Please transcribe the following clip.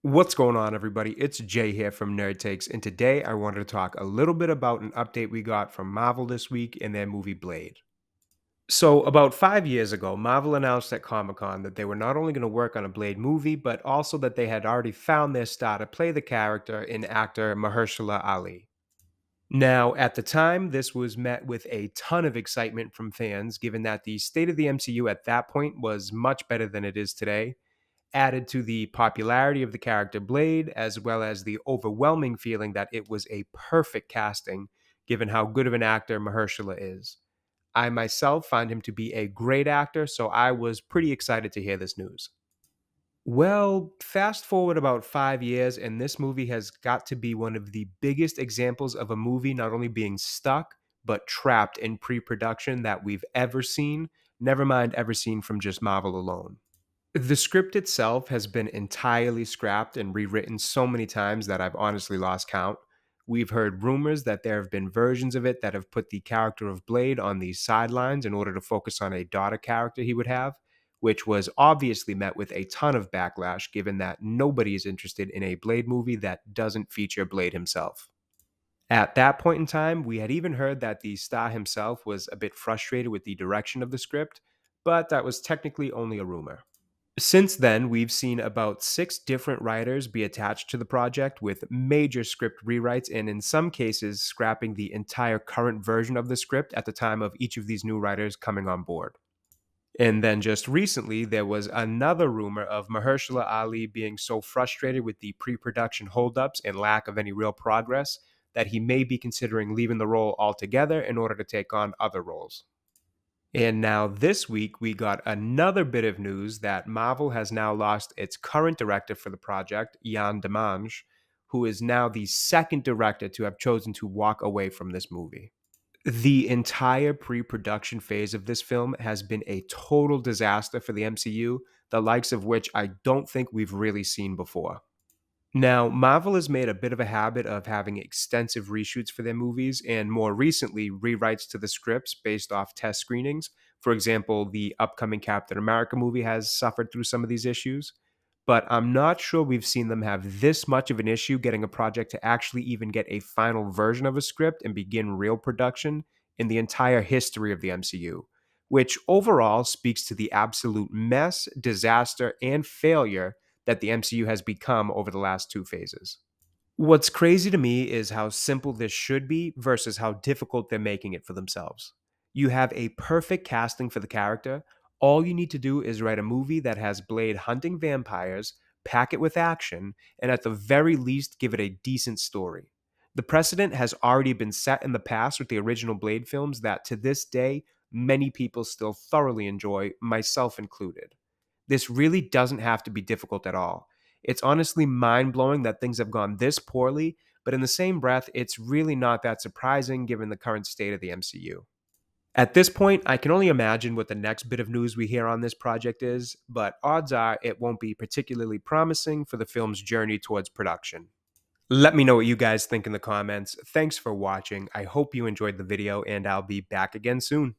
What's going on, everybody? It's Jay here from Nerd Takes, and today I wanted to talk a little bit about an update we got from Marvel this week in their movie Blade. So, about 5 years ago, Marvel announced at Comic Con that they were not only going to work on a Blade movie, but also that they had already found their star to play the character in actor Mahershala Ali. Now, at the time, this was met with a ton of excitement from fans, given that the state of the MCU at that point was much better than it is today, added to the popularity of the character Blade, as well as the overwhelming feeling that it was a perfect casting, given how good of an actor Mahershala is. I myself find him to be a great actor, so I was pretty excited to hear this news. Well, fast forward about 5 years, and this movie has got to be one of the biggest examples of a movie not only being stuck, but trapped in pre production that we've ever seen, never mind ever seen from just Marvel alone. The script itself has been entirely scrapped and rewritten so many times that I've honestly lost count. We've heard rumors that there have been versions of it that have put the character of Blade on the sidelines in order to focus on a daughter character he would have, which was obviously met with a ton of backlash given that nobody is interested in a Blade movie that doesn't feature Blade himself. At that point in time, we had even heard that the star himself was a bit frustrated with the direction of the script, but that was technically only a rumor. Since then, we've seen about six different writers be attached to the project with major script rewrites and, in some cases, scrapping the entire current version of the script at the time of each of these new writers coming on board. And then just recently, there was another rumor of Mahershala Ali being so frustrated with the pre production holdups and lack of any real progress that he may be considering leaving the role altogether in order to take on other roles. And now this week, we got another bit of news that Marvel has now lost its current director for the project, Jan Demange, who is now the second director to have chosen to walk away from this movie. The entire pre production phase of this film has been a total disaster for the MCU, the likes of which I don't think we've really seen before. Now, Marvel has made a bit of a habit of having extensive reshoots for their movies and more recently rewrites to the scripts based off test screenings. For example, the upcoming Captain America movie has suffered through some of these issues, but I'm not sure we've seen them have this much of an issue getting a project to actually even get a final version of a script and begin real production in the entire history of the MCU, which overall speaks to the absolute mess, disaster, and failure that the MCU has become over the last two phases. What's crazy to me is how simple this should be versus how difficult they're making it for themselves. You have a perfect casting for the character. All you need to do is write a movie that has Blade hunting vampires, pack it with action, and at the very least give it a decent story. The precedent has already been set in the past with the original Blade films that to this day, many people still thoroughly enjoy, myself included. This really doesn't have to be difficult at all. It's honestly mind blowing that things have gone this poorly, but in the same breath, it's really not that surprising given the current state of the MCU. At this point, I can only imagine what the next bit of news we hear on this project is, but odds are it won't be particularly promising for the film's journey towards production. Let me know what you guys think in the comments. Thanks for watching. I hope you enjoyed the video, and I'll be back again soon.